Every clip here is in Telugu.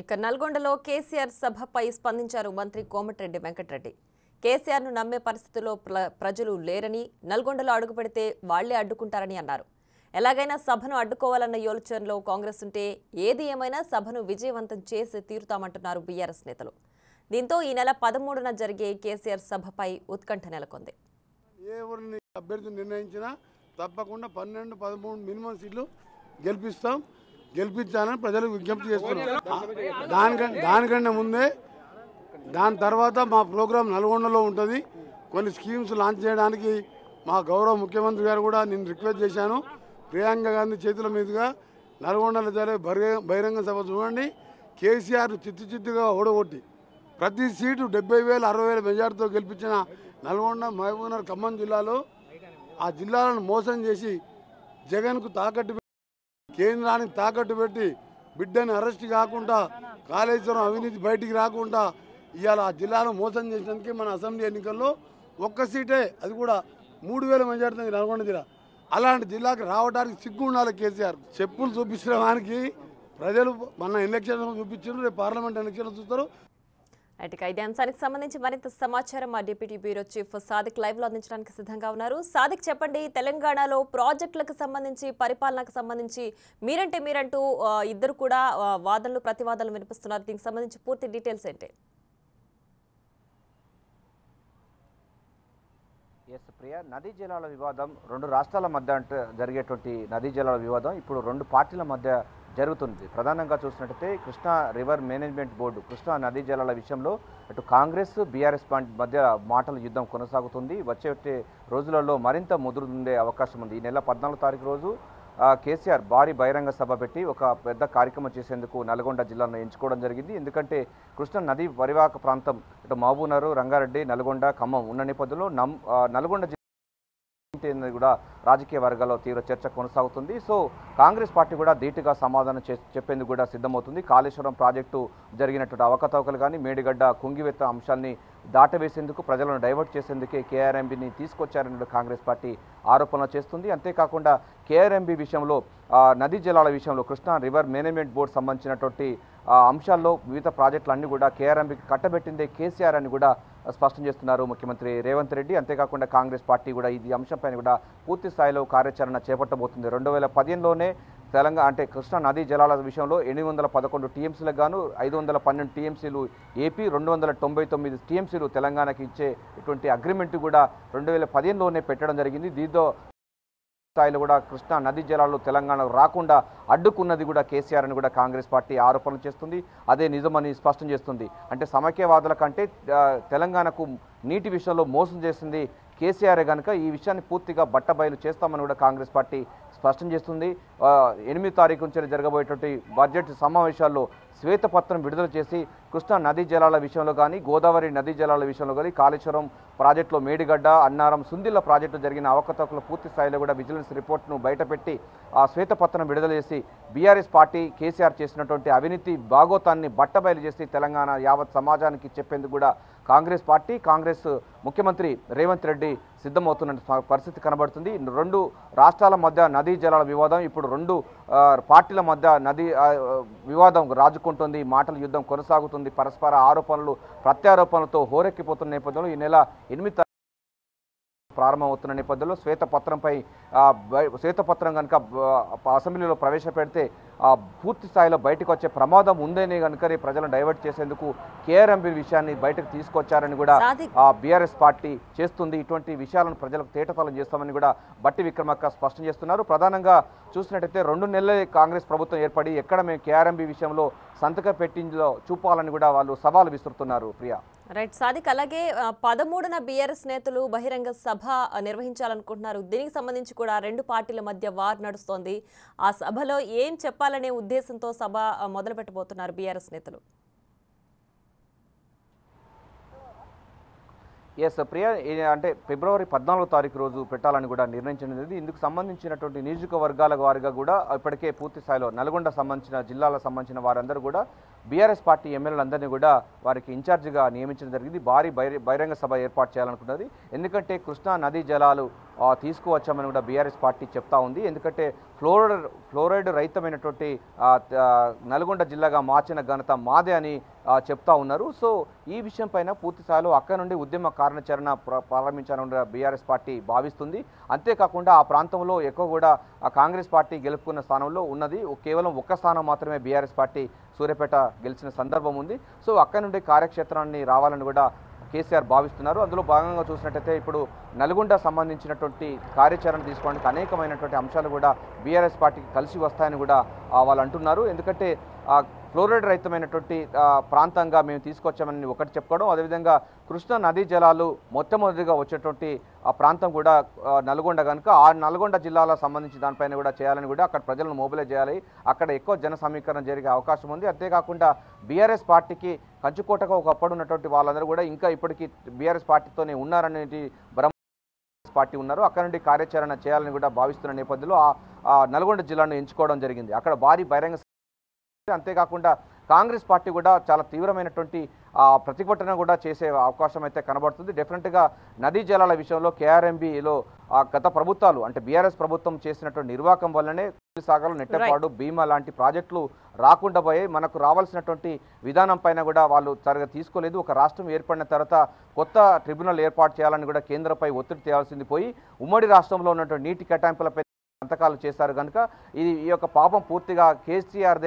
ఇక నల్గొండలో కేసీఆర్ సభపై స్పందించారు మంత్రి కోమటిరెడ్డి వెంకటరెడ్డి. కేసీఆర్ను నమ్మే పరిస్థితుల్లో ప్రజలు లేరని, నల్గొండలో అడుగుపెడితే వాళ్లే అడ్డుకుంటారని అన్నారు. ఎలాగైనా సభను అడ్డుకోవాలన్న యోచనలో కాంగ్రెస్ ఉంటే ఏది ఏమైనా సభను విజయవంతం చేసి తీరుతామంటున్నారు బీఆర్ఎస్ నేతలు. దీంతో ఈ నెల 13న జరిగే కేసీఆర్ సభపై ఉత్కంఠ నెలకొంది. ఎవరిని అభ్యర్థిని నిర్ణయించినా తప్పకుండా 12, 13 మినిమం సీట్లు గెలిపించాలని ప్రజలకు విజ్ఞప్తి చేస్తున్నారు. దానికంటే ముందే దాని తర్వాత మా ప్రోగ్రాం నల్గొండలో ఉంటుంది. కొన్ని స్కీమ్స్ లాంచ్ చేయడానికి మా గౌరవ ముఖ్యమంత్రి గారు కూడా నేను రిక్వెస్ట్ చేశాను. ప్రియాంక గాంధీ చేతుల మీదుగా నల్గొండలో జరిగే బహిరంగ సభ చూడండి. కేసీఆర్ చిత్తుగా ఓడగొట్టి ప్రతి సీటు 70,000, 60,000 మెజార్టీతో గెలిపించిన నల్గొండ, మహబూబ్నగర్, ఖమ్మం జిల్లాలో ఆ జిల్లాలను మోసం చేసి జగన్కు తాకట్టు కేంద్రానికి తాకట్టు పెట్టి బిడ్డని అరెస్ట్ కాకుండా కాళేశ్వరం అవినీతి బయటికి రాకుండా ఇవాళ ఆ జిల్లాను మోసం చేసినందుకే మన అసెంబ్లీ ఎన్నికల్లో ఒక్క సీటే, అది కూడా 3,000 మెజార్టీ నల్గొండ జిల్లా. అలాంటి జిల్లాకి రావడానికి సిగ్గు ఉండాలి కేసీఆర్. చెప్పులు చూపించడానికి ప్రజలు మన ఎలక్షన్ చూపించారు, రేపు పార్లమెంట్ ఎలక్షన్ చూస్తారు. ఇదే అంశానికి సంబంధించి మరింత సమాచారం మా deputy bureau chief Sadiq live లో అందించడానికి సిద్ధంగా ఉన్నారు. సాదిక్, చెప్పండి, తెలంగాణలో ప్రాజెక్టులకు సంబంధించి, పరిపాలనకు సంబంధించి మీరంటూ ఇద్దరు కూడా వాదనలు ప్రతివాదనలు వినిపిస్తున్నారు. దీనికి సంబంధించి పూర్తి డీటెయిల్స్ ఏంటి? ప్రియ, నదీ జలాల వివాదం రెండు రాష్ట్రాల మధ్య జరిగేటువంటి నదీ జలాల వివాదం ఇప్పుడు రెండు పార్టీల మధ్య జరుగుతుంది. ప్రధానంగా చూసినట్టయితే Krishna river management board Krishna నదీ జలాల విషయంలో అటు కాంగ్రెస్ బీఆర్ఎస్ మధ్య మాటల యుద్ధం కొనసాగుతుంది. వచ్చే రోజులలో మరింత ముదురుండే అవకాశం ఉంది. ఈ నెల 14వ తారీఖు రోజు కేసీఆర్ భారీ బహిరంగ సభ పెట్టి ఒక పెద్ద కార్యక్రమం చేసేందుకు నల్గొండ జిల్లాను ఎంచుకోవడం జరిగింది. ఎందుకంటే కృష్ణా నదీ పరివాహక ప్రాంతం ఇటు మహబూబ్నగర్, రంగారెడ్డి, నల్గొండ, ఖమ్మం ఉన్న నేపథ్యంలో నల్గొండ కూడా రాజకీయ వర్గాల్లో తీవ్ర చర్చ కొనసాగుతుంది. సో కాంగ్రెస్ పార్టీ కూడా ధీటుగా సమాధానం చెప్పేందుకు కూడా సిద్ధమవుతుంది. కాళేశ్వరం ప్రాజెక్టు జరిగినటువంటి అవకతవకలు కానీ, మేడిగడ్డ కుంగివెత్త అంశాన్ని దాటవేసేందుకు, ప్రజలను డైవర్ట్ చేసేందుకే కేఆర్ఎంబీని తీసుకొచ్చారని కాంగ్రెస్ పార్టీ ఆరోపణలు చేస్తుంది. అంతేకాకుండా కేఆర్ఎంబీ విషయంలో, నదీ జలాల విషయంలో కృష్ణా రివర్ మేనేజ్మెంట్ బోర్డు సంబంధించినటువంటి అంశాల్లో వివిధ ప్రాజెక్టులన్నీ కూడా కేఆర్ఎంబీకి కట్టబెట్టిందే కేసీఆర్ అని కూడా స్పష్టం చేస్తున్నారు ముఖ్యమంత్రి రేవంత్ రెడ్డి. అంతేకాకుండా కాంగ్రెస్ పార్టీ కూడా ఈ అంశంపైన కూడా పూర్తి స్థాయిలో కార్యాచరణ చేపట్టబోతుంది. 2015లోనే తెలంగాణ అంటే కృష్ణా నదీ జలాల విషయంలో 811 టీఎంసీలకు గాను 512 టీఎంసీలు ఏపీ, 299 టీఎంసీలు తెలంగాణకి ఇచ్చే ఇటువంటి అగ్రిమెంట్ కూడా 2015లోనే పెట్టడం జరిగింది. దీంతో స్థాయిలో కూడా కృష్ణా నదీ జలాలు తెలంగాణకు రాకుండా అడ్డుకున్నది కూడా కేసీఆర్ అని కూడా కాంగ్రెస్ పార్టీ ఆరోపణలు చేస్తుంది. అదే నిజమని స్పష్టం చేస్తుంది. అంటే సమైక్యవాదుల కంటే తెలంగాణకు నీటి విషయంలో మోసం చేసింది కేసీఆర్ కనుక ఈ విషయాన్ని పూర్తిగా బట్టబయలు చేస్తామని కూడా కాంగ్రెస్ పార్టీ స్పష్టం చేస్తుంది. 8వ తారీఖు నుంచి జరగబోయేటువంటి బడ్జెట్ సమావేశాల్లో శ్వేతపత్రం విడుదల చేసి కృష్ణా నదీ జలాల విషయంలో కానీ, గోదావరి నదీ జలాల విషయంలో కానీ, కాళేశ్వరం ప్రాజెక్టులో మేడిగడ్డ, అన్నారం, సుందిల్ల ప్రాజెక్టు జరిగిన అవకతవకల పూర్తి స్థాయిలో కూడా విజిలెన్స్ రిపోర్ట్ను బయటపెట్టి ఆ శ్వేతపత్రం విడుదల చేసి బీఆర్ఎస్ పార్టీ కేసీఆర్ చేసినటువంటి అవినీతి బాగోతాన్ని బట్టబయలు చేసి తెలంగాణ యావత్ సమాజానికి చెప్పేందుకు కూడా కాంగ్రెస్ పార్టీ, కాంగ్రెస్ ముఖ్యమంత్రి రేవంత్ రెడ్డి సిద్ధమవుతున్న పరిస్థితి కనబడుతుంది. రెండు రాష్ట్రాల మధ్య నదీ జలాల వివాదం ఇప్పుడు రెండు పార్టీల మధ్య నదీ వివాదం రాజుకుంటుంది. మాటల యుద్ధం కొనసాగుతుంది. పరస్పర ఆరోపణలు ప్రత్యారోపణలతో హోరెక్కిపోతున్న నేపథ్యంలో ఈ నెల 8 ప్రారంభమవుతున్న నేపథ్యంలో శ్వేతపత్రం కనుక అసెంబ్లీలో ప్రవేశపెడితే పూర్తి స్థాయిలో బయటకు వచ్చే ప్రమాదం ఉందని కనుక ప్రజలను డైవర్ట్ చేసేందుకు కేఆర్ఎంబీ విషయాన్ని బయటకు తీసుకొచ్చారని కూడా బీఆర్ఎస్ పార్టీ చేస్తుంది. ఇటువంటి విషయాలను ప్రజలకు తేటతలం చేస్తామని కూడా బట్టి విక్రమార్క స్పష్టం చేస్తున్నారు. ప్రధానంగా చూసినట్టయితే 2 నెలలే కాంగ్రెస్ ప్రభుత్వం ఏర్పడి ఎక్కడ మేము కేఆర్ఎంబీ విషయంలో సంతకం పెట్టిందో చూపాలని కూడా వాళ్ళు సవాలు విసురుతున్నారు. ప్రియా, రైట్ సాదిక్, అలాగే 13న బీఆర్ఎస్ నేతలు బహిరంగ సభ నిర్వహించాలనుకుంటున్నారు. దీనికి సంబంధించి కూడా రెండు పార్టీల మధ్య వార్ నడుస్తోంది. ఆ సభలో ఏం చెప్పాలనే ఉద్దేశంతో సభ మొదలు పెట్టబోతున్నారు బీఆర్ఎస్ నేతలు? ఎస్ ప్రియా, అంటే ఫిబ్రవరి 14వ తారీఖు రోజు పెట్టాలని కూడా నిర్ణయించినది. ఇందుకు సంబంధించినటువంటి నియోజకవర్గాల వారిగా కూడా ఇప్పటికే పూర్తి స్థాయిలో నల్గొండ సంబంధించిన జిల్లాలకు సంబంధించిన వారందరూ కూడా బీఆర్ఎస్ పార్టీ ఎమ్మెల్యేలందరినీ కూడా వారికి ఇన్ఛార్జిగా నియమించడం జరిగింది. భారీ బహిరంగ సభ ఏర్పాటు చేయాలనుకున్నది. ఎందుకంటే కృష్ణా నదీ జలాలు తీసుకువచ్చామని కూడా బీఆర్ఎస్ పార్టీ చెప్తా ఉంది. ఎందుకంటే ఫ్లోరైడ్ రహితమైనటువంటి నల్గొండ జిల్లాగా మార్చిన ఘనత మాదే అని చెప్తా ఉన్నారు. సో ఈ విషయం పైన పూర్తి స్థాయిలో అక్కడ నుండి ఉద్యమ కార్యాచరణ ప్రారంభించాలని బీఆర్ఎస్ పార్టీ భావిస్తుంది. అంతేకాకుండా ఆ ప్రాంతంలో ఎక్కువ కూడా కాంగ్రెస్ పార్టీ గెలుపుకున్న స్థానంలో ఉన్నది. కేవలం ఒక్క స్థానం మాత్రమే బీఆర్ఎస్ పార్టీ సూర్యాపేట గెలిచిన సందర్భం ఉంది. సో అక్కడ నుండి కార్యక్షేత్రాన్ని రావాలని కూడా కేసీఆర్ భావిస్తున్నారు. అందులో భాగంగా చూసినట్టయితే ఇప్పుడు నల్గొండ సంబంధించినటువంటి కార్యాచరణ తీసుకోవడానికి అనేకమైనటువంటి అంశాలు కూడా బీఆర్ఎస్ పార్టీకి కలిసి వస్తాయని కూడా వాళ్ళు అంటున్నారు. ఎందుకంటే ఫ్లోరైడ్ రహితమైనటువంటి ప్రాంతంగా మేము తీసుకొచ్చామని ఒకటి చెప్పుకోవడం, అదేవిధంగా కృష్ణా నదీ జలాలు మొట్టమొదటిగా వచ్చేటువంటి ఆ ప్రాంతం కూడా నల్గొండ కనుక ఆ నల్గొండ జిల్లాలకు సంబంధించి దానిపైన కూడా చేయాలని కూడా అక్కడ ప్రజలను మొబిలైజ్ చేయాలి, అక్కడ ఎక్కువ జన సమీకరణ జరిగే అవకాశం ఉంది. అంతేకాకుండా బీఆర్ఎస్ పార్టీకి కంచుకోటగా ఒకప్పుడు ఉన్నటువంటి వాళ్ళందరూ కూడా ఇంకా ఇప్పటికీ బీఆర్ఎస్ పార్టీతోనే ఉన్నారనేది పార్టీ ఉన్నారు. అక్కడ నుండి కార్యాచరణ చేయాలని కూడా భావిస్తున్న నేపథ్యంలో ఆ నల్గొండ జిల్లాను ఎంచుకోవడం జరిగింది. అక్కడ భారీ బహిరంగ అంతేకాకుండా కాంగ్రెస్ పార్టీ కూడా చాలా తీవ్రమైనటువంటి ప్రతిభటన కూడా చేసే అవకాశం అయితే కనబడుతుంది. డెఫినెట్గా నదీ జలాల విషయంలో కేఆర్ఎంబీలో గత ప్రభుత్వాలు అంటే బీఆర్ఎస్ ప్రభుత్వం చేసినటువంటి నిర్వాహకం వల్లనే సాగర్లు, నెట్టపాడు, భీమా లాంటి ప్రాజెక్టులు రాకుండా పోయి మనకు రావాల్సినటువంటి విధానం పైన కూడా వాళ్ళు సరిగా తీసుకోలేదు. ఒక రాష్ట్రం ఏర్పడిన తర్వాత కొత్త ట్రిబ్యునల్ ఏర్పాటు చేయాలని కూడా కేంద్రంపై ఒత్తిడి తేవాల్సింది పోయి ఉమ్మడి రాష్ట్రంలో ఉన్నటువంటి నీటి కేటాయింపులపై సంతకాలు చేశారు కనుక ఈ యొక్క పాపం పూర్తిగా కేసీఆర్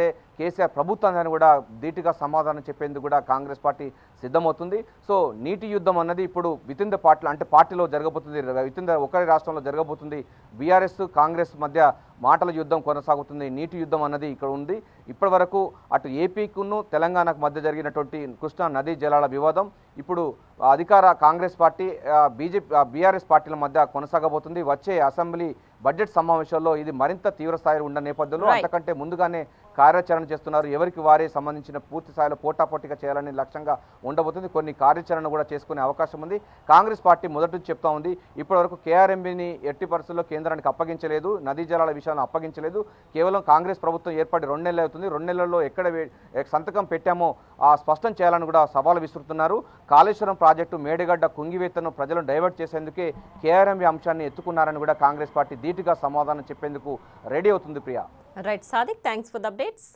ప్రభుత్వాన్ని కూడా ధీటుగా సమాధానం చెప్పేందుకు కూడా కాంగ్రెస్ పార్టీ సిద్ధమవుతుంది. సో నీటి యుద్ధం అన్నది ఇప్పుడు వితిన్ ద పార్టీ అంటే పార్టీలో జరగబోతుంది, వితిన్ ద ఒకరి రాష్ట్రంలో జరగబోతుంది. బీఆర్ఎస్ కాంగ్రెస్ మధ్య మాటల యుద్ధం కొనసాగుతుంది. నీటి యుద్ధం అన్నది ఇక్కడ ఉంది. ఇప్పటి వరకు అటు ఏపీకును తెలంగాణకు మధ్య జరిగినటువంటి కృష్ణా నదీ జలాల వివాదం ఇప్పుడు అధికార కాంగ్రెస్ పార్టీ బీఆర్ఎస్ పార్టీల మధ్య కొనసాగబోతుంది. వచ్చే అసెంబ్లీ బడ్జెట్ సమావేశాల్లో ఇది మరింత తీవ్ర స్థాయిలో ఉన్న నేపథ్యంలో అంతకంటే ముందుగానే కార్యాచరణ చేస్తున్నారు. ఎవరికి వారే సంబంధించిన పూర్తి స్థాయిలో పోటాపోటీగా చేయాలని లక్ష్యంగా ఉండబోతుంది. కొన్ని కార్యాచరణ కూడా చేసుకునే అవకాశం ఉంది. కాంగ్రెస్ పార్టీ మొదటి చెప్తా ఉంది ఇప్పటివరకు కేఆర్ఎంబీని ఎట్టి పరిస్థితుల్లో కేంద్రానికి అప్పగించలేదు, నదీ జలాల విషయాలను అప్పగించలేదు. కేవలం కాంగ్రెస్ ప్రభుత్వం ఏర్పడి 2 నెలలు అవుతుంది. 2 నెలల్లో ఎక్కడ సంతకం పెట్టామో స్పష్టం చేయాలని కూడా సవాలు విసురుతున్నారు. కాళేశ్వరం ప్రాజెక్టు మేడిగడ్డ కుంగివేతను ప్రజలను డైవర్ట్ చేసేందుకే కేఆర్ఎంబీ అంశాన్ని ఎత్తుకున్నారని కూడా కాంగ్రెస్ పార్టీ ధీటుగా సమాధానం చెప్పేందుకు రెడీ అవుతుంది. Priya. Right Sadiq, thanks for the updates.